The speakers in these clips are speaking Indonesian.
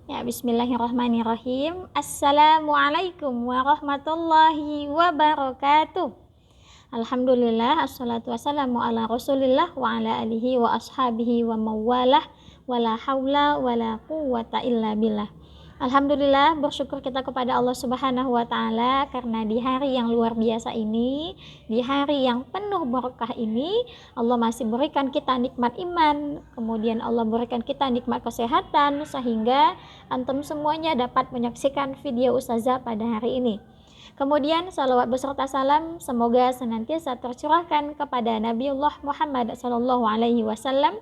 Ya, bismillahirrahmanirrahim. Assalamualaikum warahmatullahi wabarakatuh. Alhamdulillah, assalatu wassalamu ala rasulillah wa ala alihi wa ashabihi wa mawalah wa la hawla wa la quwwata illa billah. Alhamdulillah, bersyukur kita kepada Allah Subhanahu wa Ta'ala karena di hari yang luar biasa ini, di hari yang penuh berkah ini, Allah masih berikan kita nikmat iman, kemudian Allah berikan kita nikmat kesehatan, sehingga antum semuanya dapat menyaksikan video Ustazah pada hari ini. Kemudian salawat beserta salam semoga senantiasa tercurahkan kepada Nabiullah Muhammad sallallahu alaihi wasallam.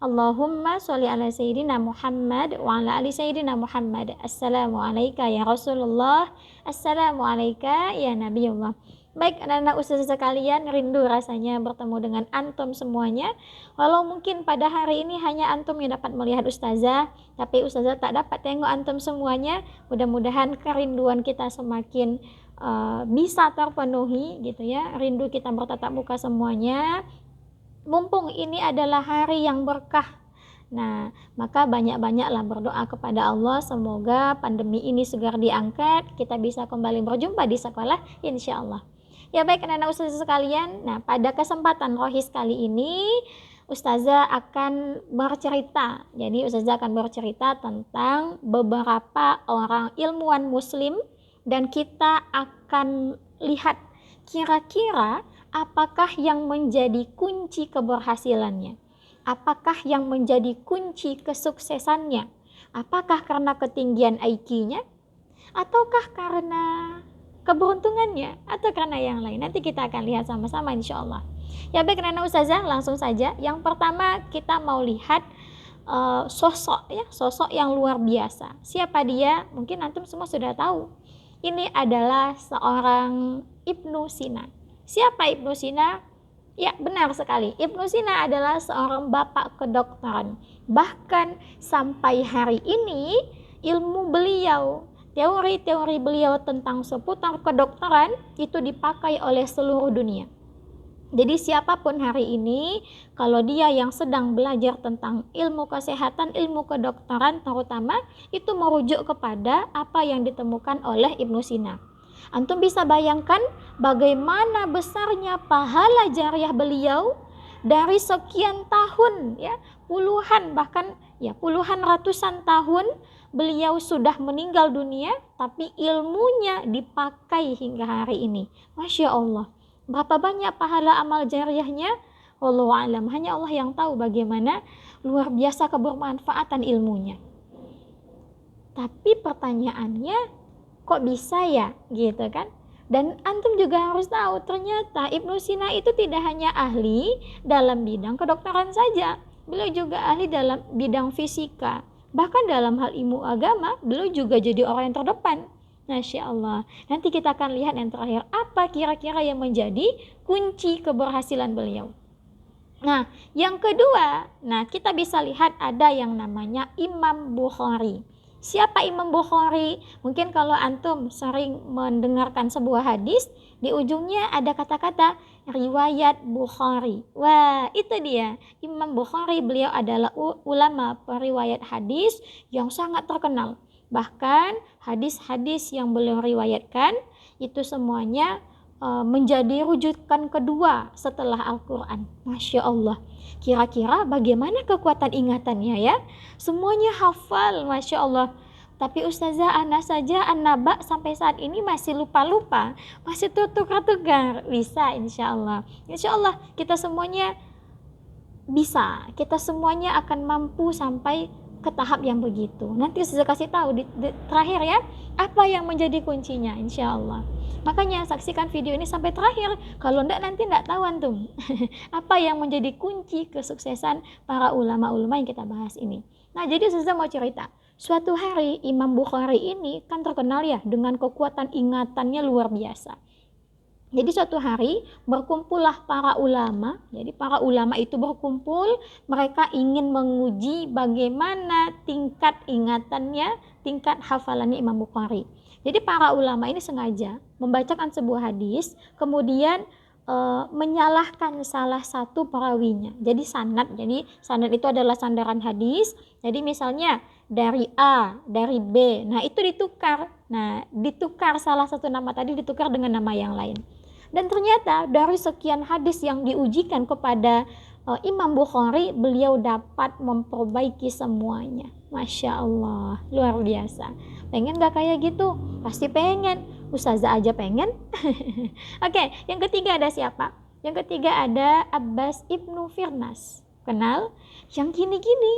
Allahumma sholli ala sayyidina Muhammad wa ala ali sayyidina Muhammad. Assalamu alayka ya Rasulullah, assalamu alayka ya Nabiullah. Baik anak-anak ustazah sekalian, rindu rasanya bertemu dengan antum semuanya. Walau mungkin pada hari ini hanya antum yang dapat melihat ustazah, tapi ustazah tak dapat tengok antum semuanya. Mudah-mudahan kerinduan kita semakin bisa terpenuhi gitu ya. Rindu kita bertatap muka semuanya. Mumpung ini adalah hari yang berkah. Nah, maka banyak-banyaklah berdoa kepada Allah semoga pandemi ini segera diangkat, kita bisa kembali berjumpa di sekolah insyaallah. Ya baik anak-anak ustazah sekalian, nah pada kesempatan rohis kali ini ustazah akan bercerita. Jadi ustazah akan bercerita tentang beberapa orang ilmuwan muslim dan kita akan lihat kira-kira apakah yang menjadi kunci keberhasilannya? Apakah yang menjadi kunci kesuksesannya? Apakah karena ketinggian IQ-nya? Ataukah karena keberuntungannya? Atau karena yang lain? Nanti kita akan lihat sama-sama insya Allah. Ya baik anak ustazah, langsung saja. Yang pertama kita mau lihat sosok yang luar biasa. Siapa dia? Mungkin antum semua sudah tahu. Ini adalah seorang Ibnu Sina. Siapa Ibnu Sina? Ya benar sekali, Ibnu Sina adalah seorang bapak kedokteran. Bahkan sampai hari ini ilmu beliau, teori-teori beliau tentang seputar kedokteran itu dipakai oleh seluruh dunia. Jadi siapapun hari ini, kalau dia yang sedang belajar tentang ilmu kesehatan, ilmu kedokteran terutama, itu merujuk kepada apa yang ditemukan oleh Ibnu Sina. Antum bisa bayangkan bagaimana besarnya pahala jariah beliau dari sekian tahun ya, puluhan bahkan ya puluhan ratusan tahun beliau sudah meninggal dunia tapi ilmunya dipakai hingga hari ini. Masya Allah, berapa banyak pahala amal jariahnya? Wallahu a'lam, hanya Allah yang tahu bagaimana luar biasa kebermanfaatan ilmunya. Tapi pertanyaannya, kok bisa ya gitu kan? Dan antum juga harus tahu ternyata Ibnu Sina itu tidak hanya ahli dalam bidang kedokteran saja, beliau juga ahli dalam bidang fisika, bahkan dalam hal ilmu agama beliau juga jadi orang yang terdepan. Masya Allah, nanti kita akan lihat yang terakhir apa kira-kira yang menjadi kunci keberhasilan beliau. Nah yang kedua, nah kita bisa lihat ada yang namanya Imam Bukhari. Siapa Imam Bukhari? Mungkin kalau antum sering mendengarkan sebuah hadis, di ujungnya ada kata-kata riwayat Bukhari. Wah, itu dia. Imam Bukhari, beliau adalah ulama periwayat hadis yang sangat terkenal. Bahkan hadis-hadis yang beliau riwayatkan itu semuanya menjadi rujukan kedua setelah Al-Quran. Masya Allah, kira-kira bagaimana kekuatan ingatannya ya? Semuanya hafal, Masya Allah. Tapi ustazah, ana saja, anaba sampai saat ini masih lupa-lupa, masih tukar-tukar. Bisa insya Allah. Insya Allah kita semuanya bisa, kita semuanya akan mampu sampai ke tahap yang begitu. Nanti saya kasih tahu di terakhir ya, apa yang menjadi kuncinya insya Allah. Makanya saksikan video ini sampai terakhir. Kalau enggak nanti enggak tahu antum apa yang menjadi kunci kesuksesan para ulama-ulama yang kita bahas ini. Nah, jadi saya mau cerita. Suatu hari Imam Bukhari ini kan terkenal ya dengan kekuatan ingatannya luar biasa. Jadi suatu hari berkumpullah para ulama. Jadi para ulama itu berkumpul, mereka ingin menguji bagaimana tingkat ingatannya, tingkat hafalannya Imam Bukhari. Jadi para ulama ini sengaja membacakan sebuah hadis, kemudian menyalahkan salah satu perawinya. Jadi sanad itu adalah sandaran hadis. Jadi misalnya dari A, dari B. Nah, itu ditukar. Nah, ditukar salah satu nama tadi ditukar dengan nama yang lain. Dan ternyata dari sekian hadis yang diujikan kepada Imam Bukhari, beliau dapat memperbaiki semuanya. Masya Allah, luar biasa. Pengen gak kayak gitu? Pasti pengen. Ustazah aja pengen. Oke, yang ketiga ada siapa? Yang ketiga ada Abbas ibnu Firnas. Kenal? Yang gini-gini.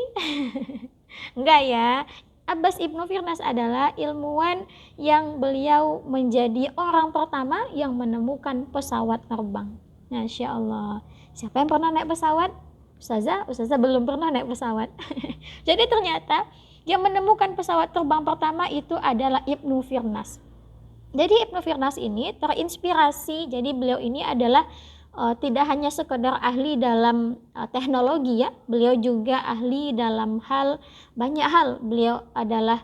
Enggak ya. Abbas ibnu Firnas adalah ilmuwan yang beliau menjadi orang pertama yang menemukan pesawat terbang. Masya Allah. Siapa yang pernah naik pesawat? Ustazah belum pernah naik pesawat. Jadi ternyata yang menemukan pesawat terbang pertama itu adalah Ibnu Firnas. Jadi Ibnu Firnas ini terinspirasi, jadi beliau ini adalah tidak hanya sekedar ahli dalam teknologi ya, beliau juga ahli dalam banyak hal. Beliau adalah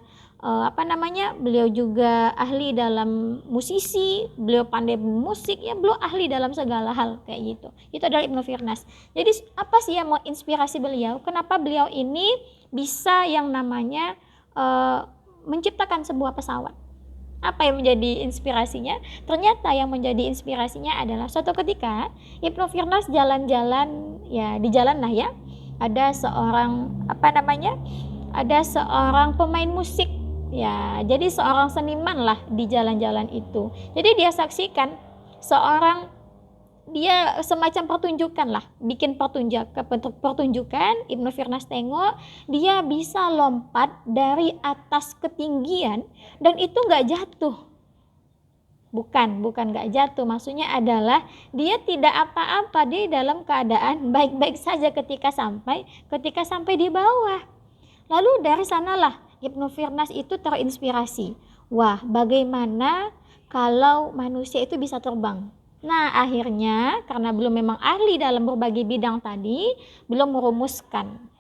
beliau juga ahli dalam musisi, beliau pandai musik ya, beliau ahli dalam segala hal kayak gitu. Itu adalah Ibnu Firnas. Jadi apa sih yang menginspirasi beliau? Kenapa beliau ini bisa yang namanya menciptakan sebuah pesawat? Apa yang menjadi inspirasinya? Ternyata yang menjadi inspirasinya adalah suatu ketika Ibnu Firnas jalan-jalan ya, di jalan lah ya, ada seorang pemain musik ya, jadi seorang seniman lah di jalan-jalan itu. Jadi dia saksikan dia semacam pertunjukan lah, bikin pertunjukan. Ibnu Firnas tengok dia bisa lompat dari atas ketinggian dan itu nggak jatuh. Bukan nggak jatuh, maksudnya adalah dia tidak apa-apa, dia dalam keadaan baik-baik saja ketika sampai di bawah. Lalu dari sanalah Ibnu Firnas itu terinspirasi. Wah, bagaimana kalau manusia itu bisa terbang? Nah, akhirnya karena belum memang ahli dalam berbagai bidang tadi, belum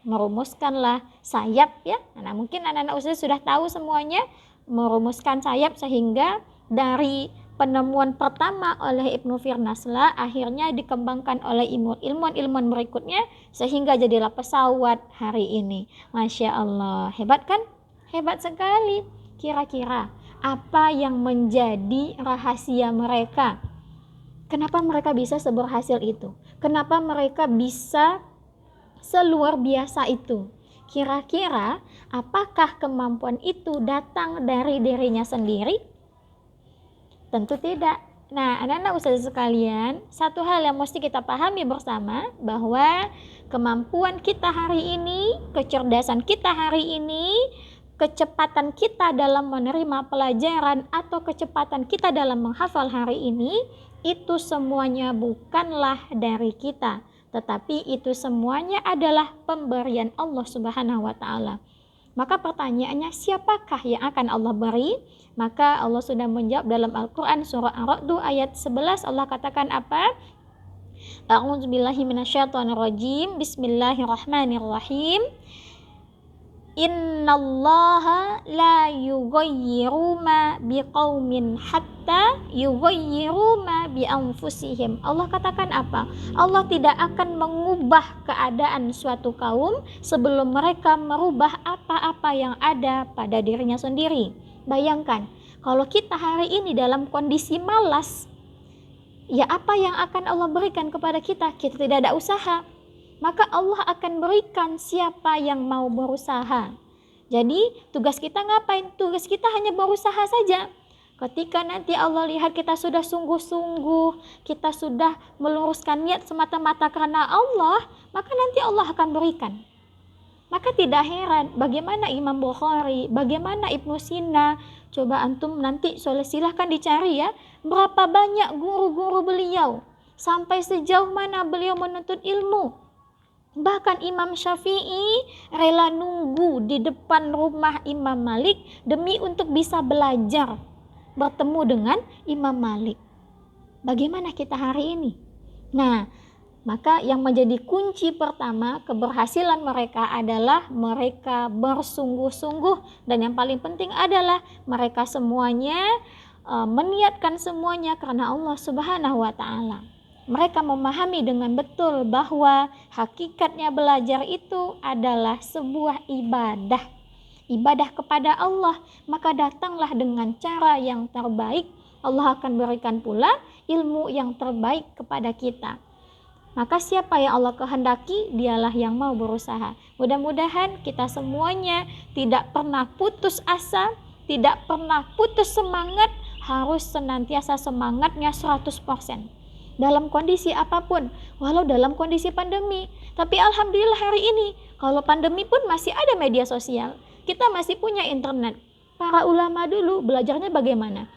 merumuskanlah sayap ya. Nah, mungkin anak-anak ustaz sudah tahu semuanya, merumuskan sayap sehingga dari penemuan pertama oleh Ibnu Firnas lah akhirnya dikembangkan oleh ilmuwan berikutnya sehingga jadilah pesawat hari ini. Masya Allah, hebat kan? Hebat sekali. Kira-kira apa yang menjadi rahasia mereka? Kenapa mereka bisa seberhasil itu? Kenapa mereka bisa seluar biasa itu? Kira-kira apakah kemampuan itu datang dari dirinya sendiri? Tentu tidak. Nah, anak-anak ustazah sekalian, satu hal yang mesti kita pahami bersama bahwa kemampuan kita hari ini, kecerdasan kita hari ini, kecepatan kita dalam menerima pelajaran atau kecepatan kita dalam menghafal hari ini, itu semuanya bukanlah dari kita, tetapi itu semuanya adalah pemberian Allah Subhanahu wa taala. Maka pertanyaannya, siapakah yang akan Allah beri? Maka Allah sudah menjawab dalam Al-Qur'an surah Ar-Ra'd ayat 11. Allah katakan apa? A'udzubillahi minasyaitonirrajim. Bismillahirrahmanirrahim. Innallaha la yughayyiru ma biqaumin hatta yughayyiru ma bi anfusihim. Allah katakan apa? Allah tidak akan mengubah keadaan suatu kaum sebelum mereka merubah apa-apa yang ada pada dirinya sendiri. Bayangkan, kalau kita hari ini dalam kondisi malas, ya apa yang akan Allah berikan kepada kita? Kita tidak ada usaha. Maka Allah akan berikan siapa yang mau berusaha. Jadi tugas kita ngapain? Tugas kita hanya berusaha saja. Ketika nanti Allah lihat kita sudah sungguh-sungguh, kita sudah meluruskan niat semata-mata karena Allah, maka nanti Allah akan berikan. Maka tidak heran bagaimana Imam Bukhari, bagaimana Ibnu Sina. Coba antum nanti silahkan dicari ya, berapa banyak guru-guru beliau, sampai sejauh mana beliau menuntut ilmu. Bahkan Imam Syafi'i rela nunggu di depan rumah Imam Malik demi untuk bisa belajar bertemu dengan Imam Malik. Bagaimana kita hari ini? Nah, maka yang menjadi kunci pertama keberhasilan mereka adalah mereka bersungguh-sungguh, dan yang paling penting adalah mereka semuanya meniatkan semuanya karena Allah Subhanahu wa taala. Mereka memahami dengan betul bahwa hakikatnya belajar itu adalah sebuah ibadah ibadah kepada Allah, maka datanglah dengan cara yang terbaik. Allah akan berikan pula ilmu yang terbaik kepada kita. Maka siapa yang Allah kehendaki, dialah yang mau berusaha. Mudah-mudahan kita semuanya tidak pernah putus asa, tidak pernah putus semangat, harus senantiasa semangatnya 100%. Dalam kondisi apapun, walau dalam kondisi pandemi. Tapi alhamdulillah hari ini, kalau pandemi pun masih ada media sosial. Kita masih punya internet. Para ulama dulu belajarnya bagaimana?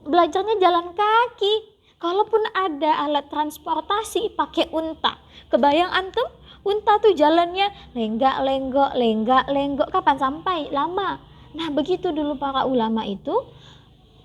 Belajarnya jalan kaki. Kalaupun ada alat transportasi pakai unta. Kebayang antum? Unta tuh jalannya lenggak-lenggok. Kapan sampai? Lama. Nah begitu dulu para ulama itu.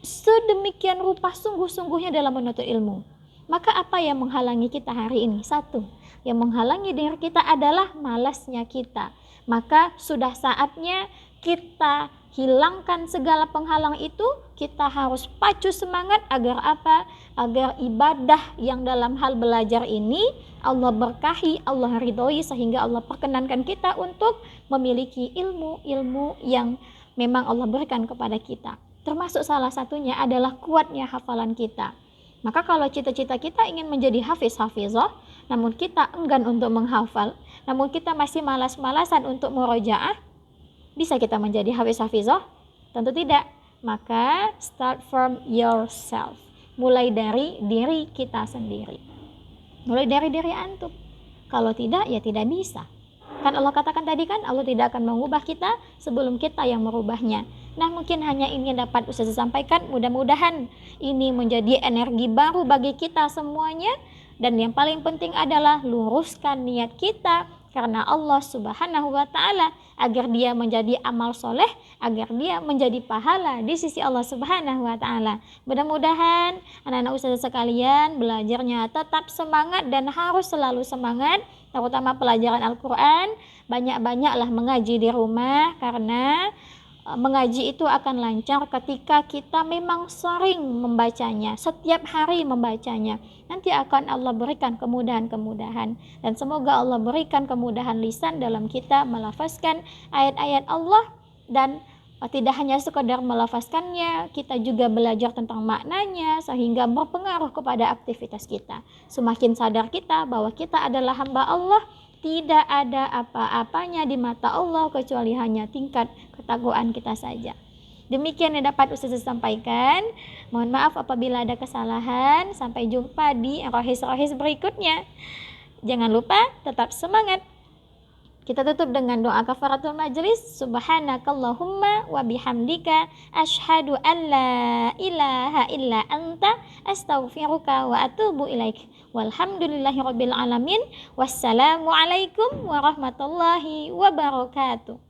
Sedemikian rupa sungguh-sungguhnya dalam menuntut ilmu. Maka apa yang menghalangi kita hari ini? Satu, yang menghalangi diri kita adalah malasnya kita. Maka sudah saatnya kita hilangkan segala penghalang itu. Kita harus pacu semangat agar apa? Agar ibadah yang dalam hal belajar ini Allah berkahi, Allah ridhoi, sehingga Allah perkenankan kita untuk memiliki ilmu-ilmu yang memang Allah berikan kepada kita. Termasuk salah satunya adalah kuatnya hafalan kita. Maka kalau cita-cita kita ingin menjadi hafiz-hafizah, namun kita enggan untuk menghafal, namun kita masih malas-malasan untuk murojaah, bisa kita menjadi hafiz-hafizah? Tentu tidak. Maka start from yourself. Mulai dari diri kita sendiri. Mulai dari diri antum. Kalau tidak, ya tidak bisa. Kan Allah katakan tadi kan, Allah tidak akan mengubah kita sebelum kita yang merubahnya. Nah mungkin hanya ini yang dapat Ustaz sampaikan. Mudah-mudahan ini menjadi energi baru bagi kita semuanya. Dan yang paling penting adalah luruskan niat kita karena Allah Subhanahu wa ta'ala, agar dia menjadi amal soleh, agar dia menjadi pahala di sisi Allah Subhanahu wa ta'ala. Mudah-mudahan anak-anak Ustaz sekalian belajarnya tetap semangat dan harus selalu semangat, terutama pelajaran Al-Quran. Banyak-banyaklah mengaji di rumah, karena mengaji itu akan lancar ketika kita memang sering membacanya, setiap hari membacanya. Nanti akan Allah berikan kemudahan-kemudahan, dan semoga Allah berikan kemudahan lisan dalam kita melafazkan ayat-ayat Allah, dan tidak hanya sekadar melafazkannya, kita juga belajar tentang maknanya sehingga berpengaruh kepada aktivitas kita. Semakin sadar kita bahwa kita adalah hamba Allah, tidak ada apa-apanya di mata Allah kecuali hanya tingkat ketakwaan kita saja. Demikian yang dapat Ustaz sampaikan. Mohon maaf apabila ada kesalahan. Sampai jumpa di rohis-rohis berikutnya. Jangan lupa tetap semangat. Kita tutup dengan doa kafaratul majlis. Subhanakallahumma wa bihamdika asyhadu an la ilaha illa anta astaghfiruka wa atubu ilaik. Walhamdulillahirabbil alamin. Wassalamu alaikum warahmatullahi wabarakatuh.